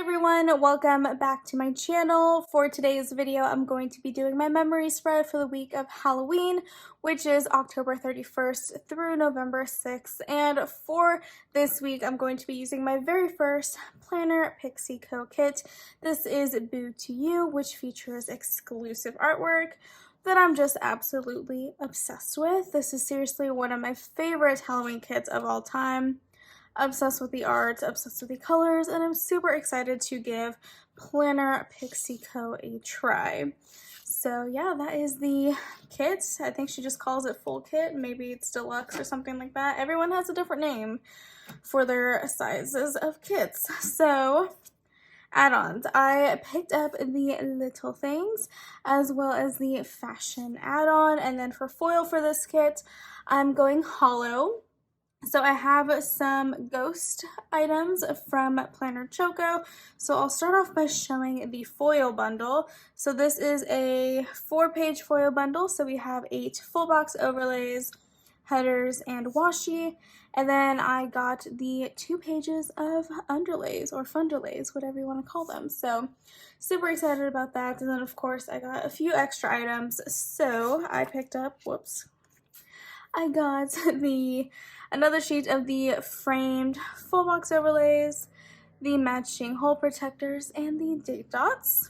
everyone, welcome back to my channel. For today's video, I'm going to be doing my memory spread for the week of Halloween, which is October 31st through November 6th. And for this week, I'm going to be using my very first planner Pixie kit. This is Boo to You, which features exclusive artwork that I'm just absolutely obsessed with. This is seriously one of my favorite Halloween kits of all time. Obsessed with the art, obsessed with the colors, and I'm super excited to give Planner Pixie a try. So yeah, that is the kit. I think she just calls it full kit. Maybe it's deluxe or something like that. Everyone has a different name for their sizes of kits. So add-ons. I picked up the Little Things as well as the Fashion add-on. And then for foil for this kit, I'm going hollow. So I have some ghost items from Planner Choco. So I'll start off by showing the foil bundle. So this is a 4-page foil bundle. So we have 8 full box overlays, headers, and washi. And then I got the 2 pages of underlays or funderlays, whatever you want to call them. So super excited about that. And then of course I got a few extra items. So I picked up, I got another sheet of the framed full box overlays, the matching hole protectors, and the date dots.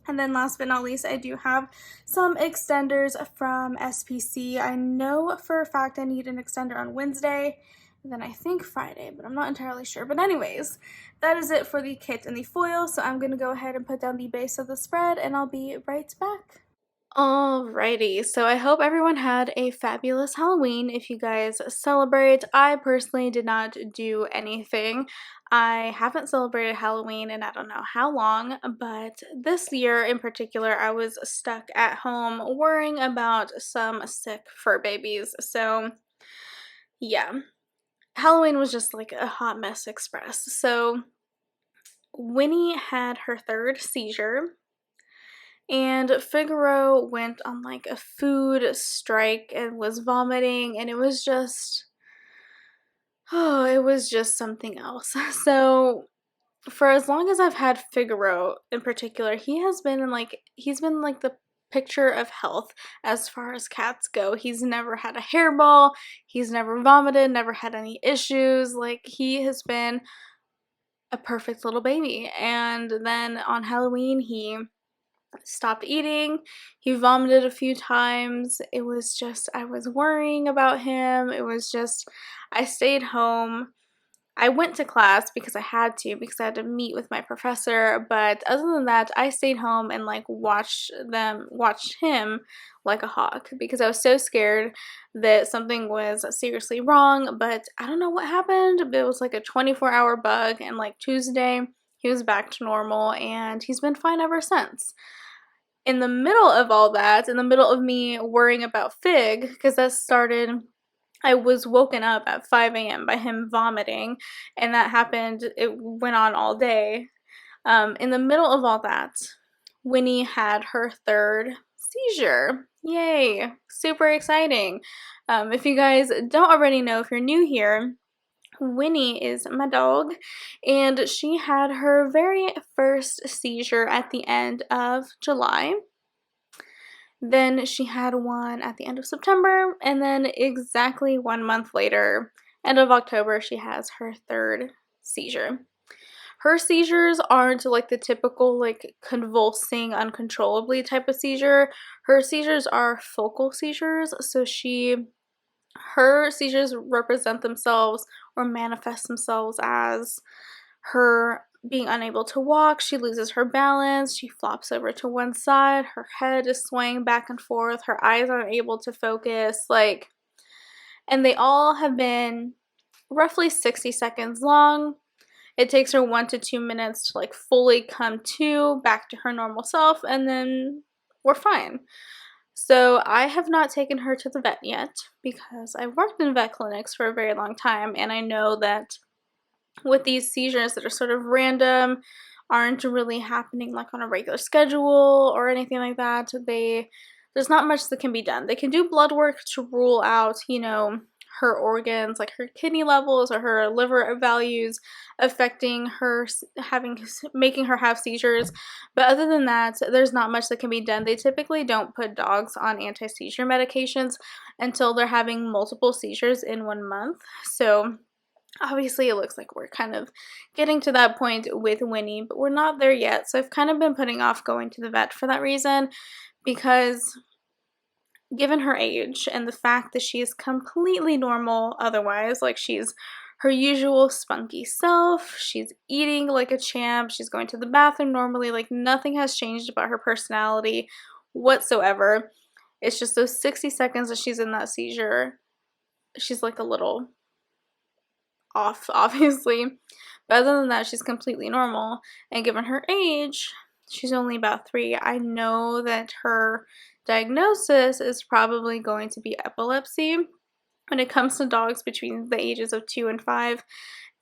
And then last but not least, I do have some extenders from SPC. I know for a fact I need an extender on Wednesday, and then I think Friday, but I'm not entirely sure. But anyways, that is it for the kit and the foil. So I'm going to go ahead and put down the base of the spread, and I'll be right back. Alrighty, so I hope everyone had a fabulous Halloween. If you guys celebrate, I personally did not do anything. I haven't celebrated Halloween in I don't know how long, but this year in particular, I was stuck at home worrying about some sick fur babies. So yeah, Halloween was just like a hot mess express. So Winnie had her 3rd seizure. And Figaro went on like a food strike and was vomiting, and it was just something else. So for as long as I've had Figaro in particular, he's been like the picture of health as far as cats go. He's never had a hairball, he's never vomited, never had any issues. Like, he has been a perfect little baby. And then on Halloween, he stopped eating, he vomited a few times. It was just, I was worrying about him. It was just, I stayed home. I went to class because I had to meet with my professor, but other than that, I stayed home and like watched him like a hawk because I was so scared that something was seriously wrong. But I don't know what happened, but it was like a 24-hour bug, and like Tuesday he was back to normal, and he's been fine ever since. In the middle of all that, in the middle of me worrying about Fig, because that started, I was woken up at 5 a.m. by him vomiting, and that happened, it went on all day. In the middle of all that, Winnie had her 3rd seizure. Yay! Super exciting. If you guys don't already know, if you're new here, Winnie is my dog, and she had her very first seizure at the end of July. Then she had one at the end of September, and then exactly 1 month later, end of October, she has her 3rd seizure. Her seizures aren't like the typical like convulsing uncontrollably type of seizure. Her seizures are focal seizures, so her seizures represent themselves or manifest themselves as her being unable to walk. She loses her balance, she flops over to one side, her head is swaying back and forth, her eyes aren't able to focus, and they all have been roughly 60 seconds long. It takes her 1 to 2 minutes to like fully come to back to her normal self, and then we're fine. So I have not taken her to the vet yet because I've worked in vet clinics for a very long time, and I know that with these seizures that are sort of random, aren't really happening like on a regular schedule or anything like that, there's not much that can be done. They can do blood work to rule out, her organs, like her kidney levels or her liver values, affecting her, making her have seizures. But other than that, there's not much that can be done. They typically don't put dogs on anti-seizure medications until they're having multiple seizures in 1 month. So obviously it looks like we're kind of getting to that point with Winnie, but we're not there yet. So I've kind of been putting off going to the vet for that reason, because given her age and the fact that she is completely normal otherwise, like she's her usual spunky self, she's eating like a champ, she's going to the bathroom normally, like nothing has changed about her personality whatsoever. It's just those 60 seconds that she's in that seizure, she's like a little off, obviously. But other than that, she's completely normal. And given her age, she's only about 3. I know that her diagnosis is probably going to be epilepsy. When it comes to dogs between the ages of 2 and 5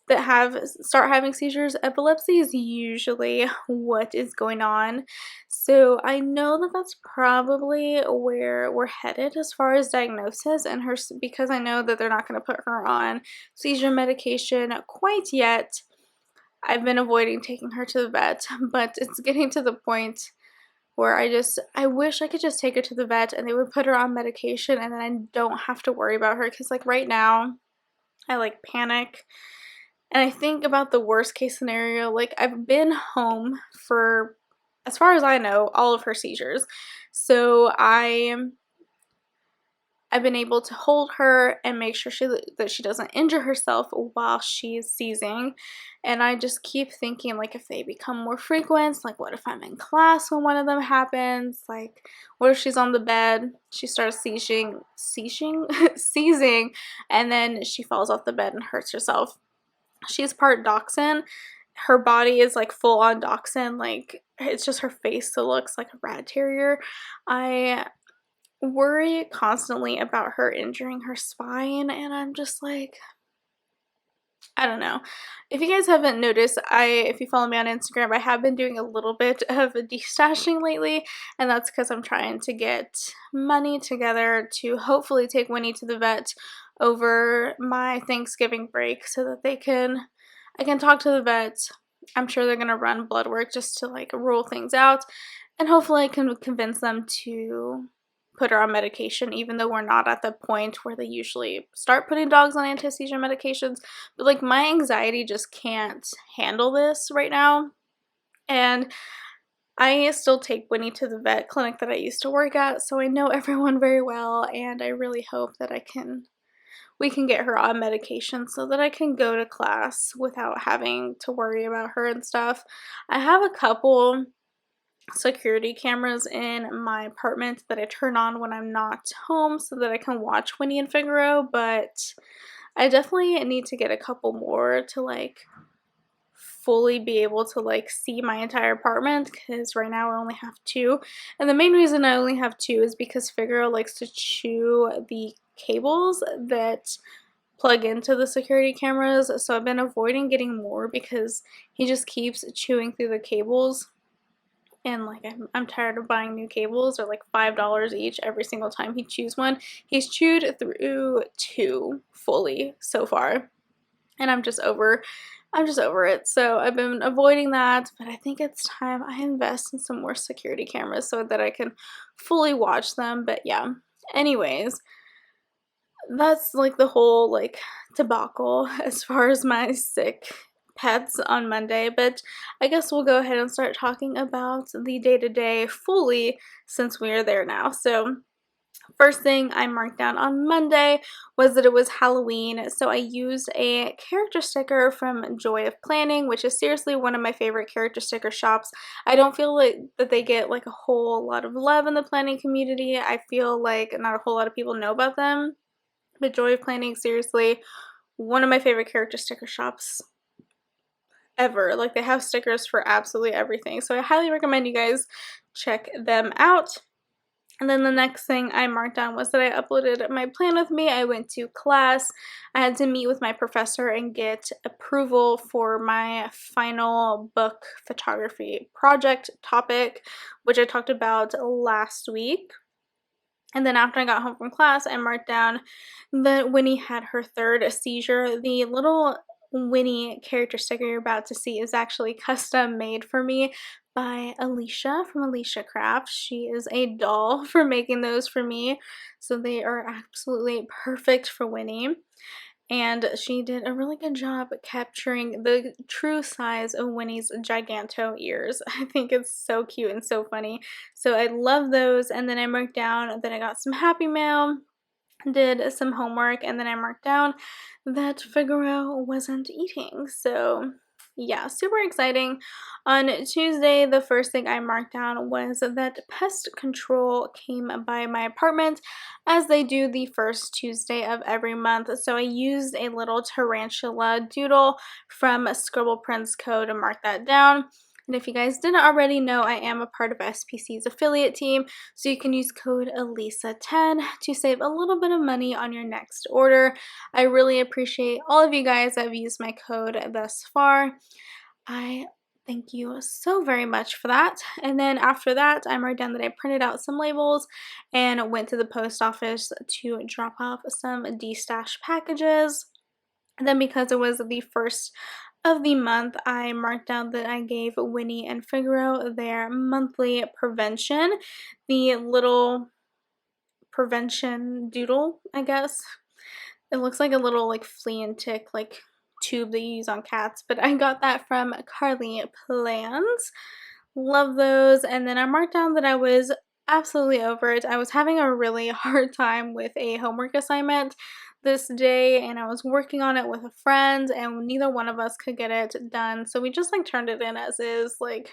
that start having seizures, epilepsy is usually what is going on. So I know that that's probably where we're headed as far as diagnosis, and her, because I know that they're not going to put her on seizure medication quite yet. I've been avoiding taking her to the vet, but it's getting to the point where I wish I could just take her to the vet and they would put her on medication and then I don't have to worry about her, because like right now I like panic and I think about the worst case scenario. Like I've been home for, as far as I know, all of her seizures. So I've been able to hold her and make sure that she doesn't injure herself while she's seizing. And I just keep thinking, like, if they become more frequent, like what if I'm in class when one of them happens? Like, what if she's on the bed, she starts seizing, and then she falls off the bed and hurts herself. She's part dachshund. Her body is like full on dachshund, like it's just her face that looks like a rat terrier. I worry constantly about her injuring her spine, and I'm just like, I don't know. If you guys haven't noticed, if you follow me on Instagram, I have been doing a little bit of destashing lately, and that's because I'm trying to get money together to hopefully take Winnie to the vet over my Thanksgiving break so that I can talk to the vet. I'm sure they're going to run blood work just to like rule things out, and hopefully I can convince them to put her on medication, even though we're not at the point where they usually start putting dogs on anti-seizure medications. But like my anxiety just can't handle this right now. And I still take Winnie to the vet clinic that I used to work at, so I know everyone very well, and I really hope that we can get her on medication so that I can go to class without having to worry about her and stuff. I have a couple security cameras in my apartment that I turn on when I'm not home so that I can watch Winnie and Figaro, but I definitely need to get a couple more to like fully be able to like see my entire apartment, because right now I only have 2, and the main reason I only have 2 is because Figaro likes to chew the cables that plug into the security cameras, so I've been avoiding getting more because he just keeps chewing through the cables. And like I'm tired of buying new cables. They're like $5 each every single time he chews one. He's chewed through 2 fully so far, and I'm just over it. So I've been avoiding that, but I think it's time I invest in some more security cameras so that I can fully watch them. But yeah, anyways, that's like the whole like debacle as far as my sick pets on Monday. But I guess we'll go ahead and start talking about the day-to-day fully, since we are there now. So first thing I marked down on Monday was that it was Halloween, so I used a character sticker from Joy of Planning, which is seriously one of my favorite character sticker shops. I don't feel like that they get like a whole lot of love in the planning community. I feel like not a whole lot of people know about them, but Joy of Planning, seriously, one of my favorite character sticker shops ever. Like, they have stickers for absolutely everything, so I highly recommend you guys check them out. And then the next thing I marked down was that I uploaded my plan with me. I went to class. I had to meet with my professor and get approval for my final book photography project topic, which I talked about last week. And then after I got home from class, I marked down that Winnie had her third seizure. The little Winnie character sticker you're about to see is actually custom made for me by Alicia from Alicia Crafts. She is a doll for making those for me. So they are absolutely perfect for Winnie. And she did a really good job capturing the true size of Winnie's giganto ears. I think it's so cute and so funny. So I love those. And then I marked down that I got some Happy Mail, did some homework, and then I marked down that Figaro wasn't eating. So yeah, super exciting. On Tuesday, the first thing I marked down was that pest control came by my apartment, as they do the first Tuesday of every month. So I used a little tarantula doodle from Scribble Prints Co. to mark that down. And if you guys didn't already know, I am a part of SPC's affiliate team, so you can use code ELISA10 to save a little bit of money on your next order. I really appreciate all of you guys that have used my code thus far. I thank you so very much for that. And then after that, I marked down that I printed out some labels and went to the post office to drop off some D-stash packages. And then because it was the first of the month, I marked down that I gave Winnie and Figaro their monthly prevention, the little prevention doodle, I guess. It looks like a little like flea and tick like tube they use on cats, but I got that from Carly Plans. Love those. And then I marked down that I was absolutely over it. I was having a really hard time with a homework assignment this day, and I was working on it with a friend, and neither one of us could get it done. So we just like turned it in as is, like,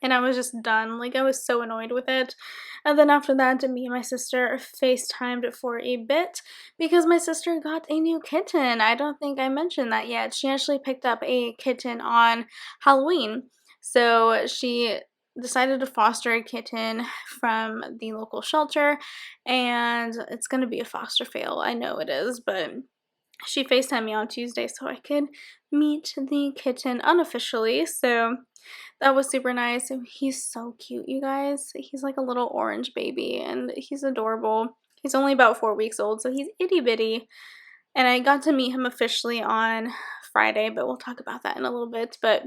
and I was just done. Like, I was so annoyed with it. And then after that, me and my sister FaceTimed for a bit because my sister got a new kitten. I don't think I mentioned that yet. She actually picked up a kitten on Halloween. So she decided to foster a kitten from the local shelter, and it's going to be a foster fail. I know it is, but she FaceTimed me on Tuesday so I could meet the kitten unofficially. So that was super nice. He's so cute, you guys. He's like a little orange baby, and he's adorable. He's only about 4 weeks old, so he's itty bitty. And I got to meet him officially on Friday, but we'll talk about that in a little bit. But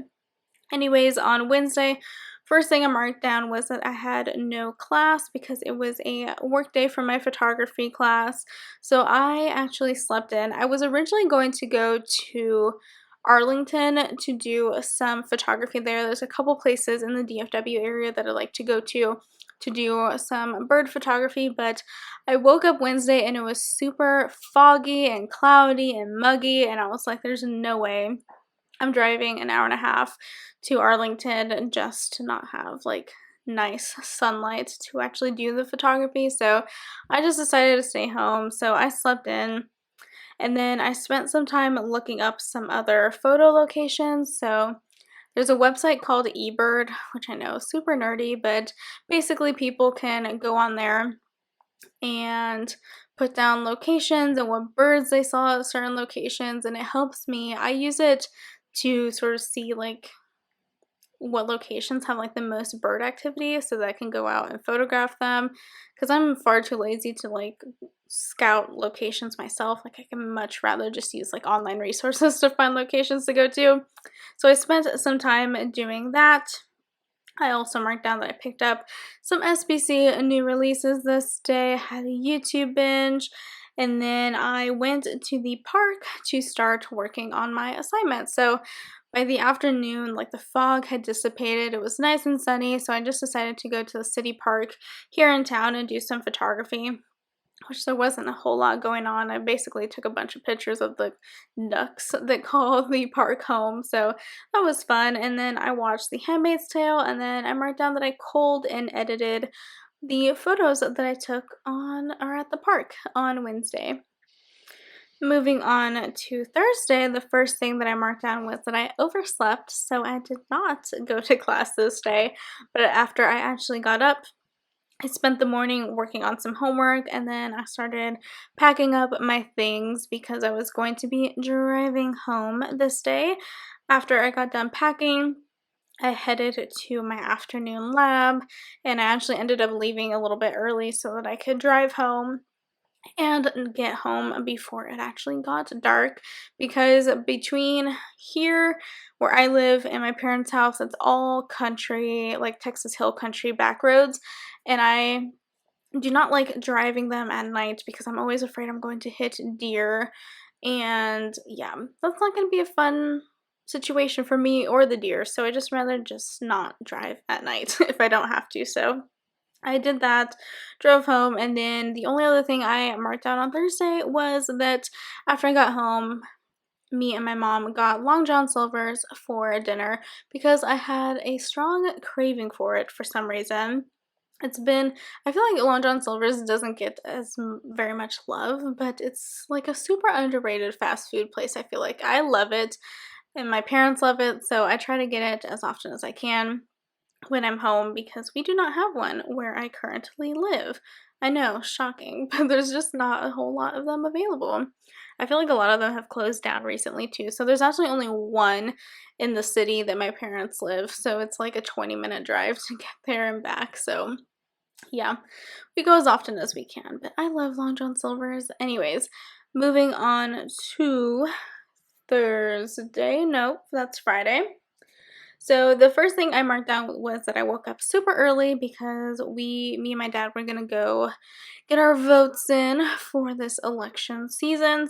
anyways, on Wednesday, first thing I marked down was that I had no class because it was a work day for my photography class. So I actually slept in. I was originally going to go to Arlington to do some photography there. There's a couple places in the DFW area that I like to go to do some bird photography, but I woke up Wednesday and it was super foggy and cloudy and muggy, and I was like, there's no way I'm driving an hour and a half to Arlington just to not have like nice sunlight to actually do the photography. So I just decided to stay home. So I slept in, and then I spent some time looking up some other photo locations. So there's a website called eBird, which I know is super nerdy, but basically people can go on there and put down locations and what birds they saw at certain locations, and it helps me. I use it to sort of see like what locations have like the most bird activity so that I can go out and photograph them, because I'm far too lazy to like scout locations myself. Like, I can much rather just use like online resources to find locations to go to. So I spent some time doing that. I also marked down that I picked up some SBC new releases this day, had a YouTube binge, and then I went to the park to start working on my assignment. So by the afternoon, like, the fog had dissipated. It was nice and sunny, so I just decided to go to the city park here in town and do some photography, which there wasn't a whole lot going on. I basically took a bunch of pictures of the ducks that call the park home, so that was fun. And then I watched The Handmaid's Tale, and then I marked down that I culled and edited the photos that I took on or at the park on Wednesday. Moving on to Thursday, the first thing that I marked down was that I overslept, so I did not go to class this day. But after I actually got up, I spent the morning working on some homework, and then I started packing up my things because I was going to be driving home this day. After I got done packing, I headed to my afternoon lab, and I actually ended up leaving a little bit early so that I could drive home and get home before it actually got dark, because between here where I live and my parents' house, it's all country, like Texas Hill Country back roads, and I do not like driving them at night because I'm always afraid I'm going to hit deer. And yeah, that's not going to be a fun situation for me or the deer. So I just rather just not drive at night if I don't have to. So I did that, drove home, and then the only other thing I marked out on Thursday was that after I got home, me and my mom got Long John Silver's for dinner because I had a strong craving for it for some reason. It's been, I feel like Long John Silver's doesn't get as very much love, but it's like a super underrated fast food place. I feel like I love it and my parents love it, so I try to get it as often as I can when I'm home because we do not have one where I currently live. I know, shocking, but there's just not a whole lot of them available. I feel like a lot of them have closed down recently too. So there's actually only one in the city that my parents live. So it's like a 20-minute drive to get there and back. So yeah, we go as often as we can. But I love Long John Silver's. Anyways, moving on to Thursday. Nope, that's Friday. So the first thing I marked down was that I woke up super early because me and my dad were gonna go get our votes in for this election season.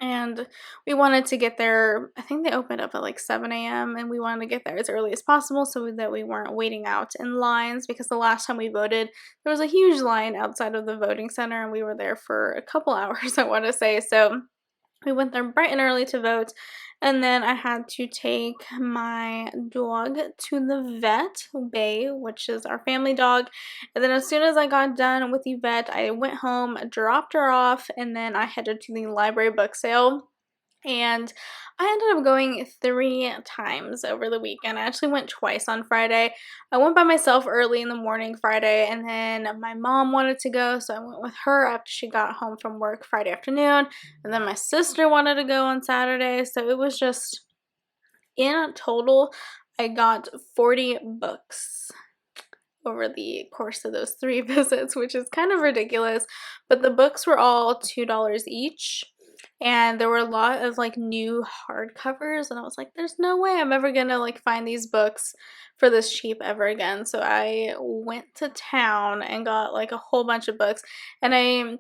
And we wanted to get there, I think they opened up at like 7 a.m. and we wanted to get there as early as possible so that we weren't waiting out in lines, because the last time we voted, there was a huge line outside of the voting center and we were there for a couple hours, I want to say. So we went there bright and early to vote, and then I had to take my dog to the vet, Bay, which is our family dog. And then as soon as I got done with the vet, I went home, dropped her off, and then I headed to the library book sale. And I ended up going 3 times over the weekend. I actually went twice on Friday. I went by myself early in the morning Friday, and then my mom wanted to go, so I went with her after she got home from work Friday afternoon. And then my sister wanted to go on Saturday, so it was just, in total, I got 40 books over the course of those 3 visits, which is kind of ridiculous. But the books were all $2 each. And there were a lot of like new hardcovers, and I was like, there's no way I'm ever gonna like find these books for this cheap ever again. So I went to town and got like a whole bunch of books, and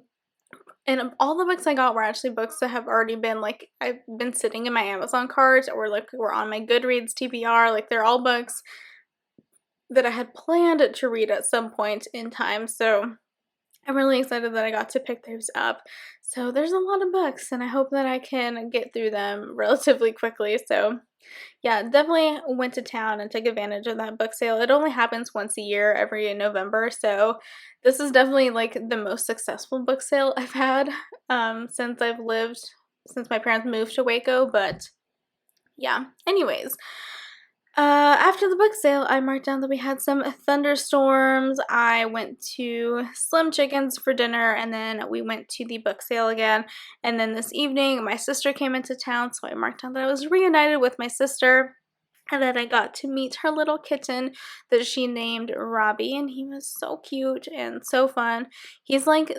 all the books I got were actually books that have already been like, I've been sitting in my Amazon cart or like were on my Goodreads TBR. Like they're all books that I had planned to read at some point in time. So I'm really excited that I got to pick those up. So there's a lot of books, and I hope that I can get through them relatively quickly. So yeah, definitely went to town and took advantage of that book sale. It only happens once a year, every November. So this is definitely like the most successful book sale I've had since my parents moved to Waco. But yeah, anyways. After the book sale, I marked down that we had some thunderstorms. I went to Slim Chickens for dinner, and then we went to the book sale again. And then this evening, my sister came into town, so I marked down that I was reunited with my sister. And then I got to meet her little kitten that she named Robbie, and he was so cute and so fun. He's like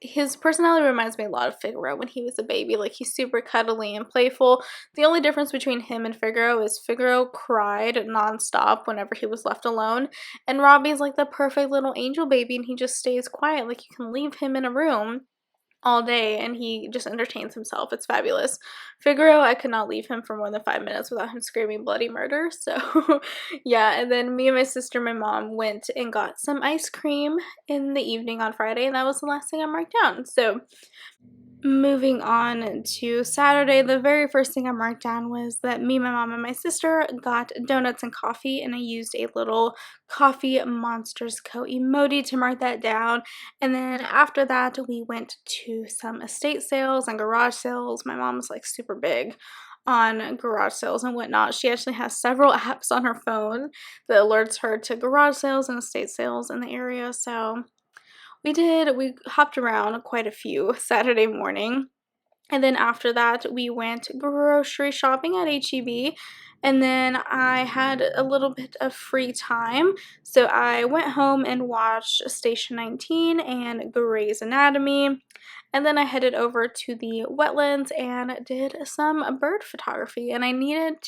his personality reminds me a lot of Figaro when he was a baby. Like, he's super cuddly and playful. The only difference between him and Figaro is Figaro cried nonstop whenever he was left alone, and Robbie's like the perfect little angel baby, and he just stays quiet. Like, you can leave him in a room all day and he just entertains himself. It's fabulous. Figaro, I could not leave him for more than 5 minutes without him screaming bloody murder. So yeah, and then me and my sister, my mom, went and got some ice cream in the evening on Friday, and that was the last thing I marked down. So moving on to Saturday, the very first thing I marked down was that me, my mom, and my sister got donuts and coffee, and I used a little Coffee Monsters Co. emoji to mark that down. And then after that, we went to some estate sales and garage sales. My mom was like super big on garage sales and whatnot. She actually has several apps on her phone that alerts her to garage sales and estate sales in the area. So we hopped around quite a few Saturday morning. And then after that, we went grocery shopping at HEB. And then I had a little bit of free time, so I went home and watched Station 19 and Grey's Anatomy. And then I headed over to the wetlands and did some bird photography. And I needed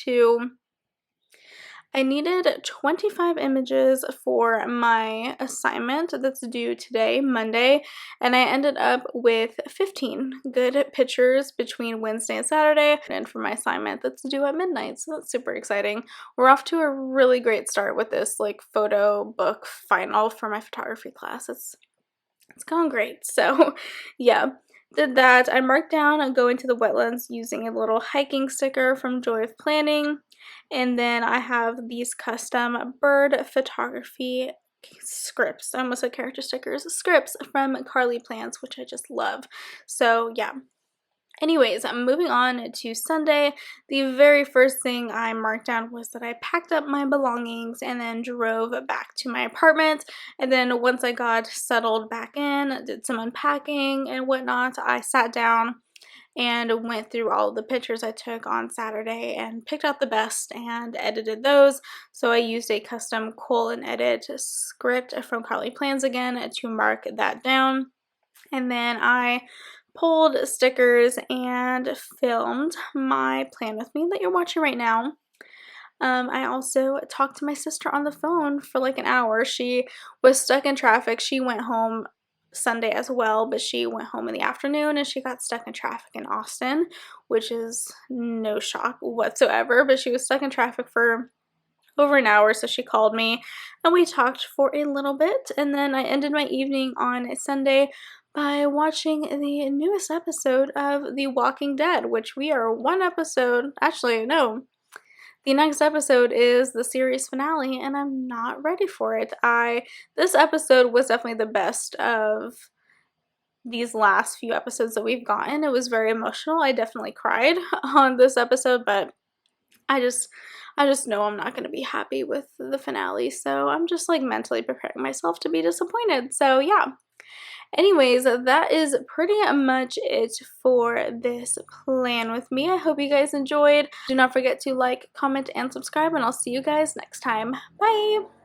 25 images for my assignment that's due today, Monday, and I ended up with 15 good pictures between Wednesday and Saturday, and for my assignment that's due at midnight, so that's super exciting. We're off to a really great start with this like photo book final for my photography class. It's going great. So yeah, did that. I marked down going to the wetlands using a little hiking sticker from Joy of Planning. And then I have these custom bird photography scripts. I almost said character stickers. Scripts from Carly Plants, which I just love. So yeah. Anyways, I'm moving on to Sunday. The very first thing I marked down was that I packed up my belongings and then drove back to my apartment. And then once I got settled back in, did some unpacking and whatnot, I sat down and went through all the pictures I took on Saturday and picked out the best and edited those. So I used a custom cull and edit script from Carly Plans again to mark that down. And then I pulled stickers and filmed my plan with me that you're watching right now. I also talked to my sister on the phone for like an hour. She was stuck in traffic. She went home Sunday as well, but she went home in the afternoon and she got stuck in traffic in Austin, which is no shock whatsoever, but she was stuck in traffic for over an hour, so she called me and we talked for a little bit, and then I ended my evening on Sunday by watching the newest episode of The Walking Dead, which we are one episode, actually no, the next episode is the series finale and I'm not ready for it. This episode was definitely the best of these last few episodes that we've gotten. It was very emotional. I definitely cried on this episode, but I just know I'm not going to be happy with the finale, so I'm just like mentally preparing myself to be disappointed. So yeah. Anyways, that is pretty much it for this plan with me. I hope you guys enjoyed. Do not forget to like, comment, and subscribe, and I'll see you guys next time. Bye!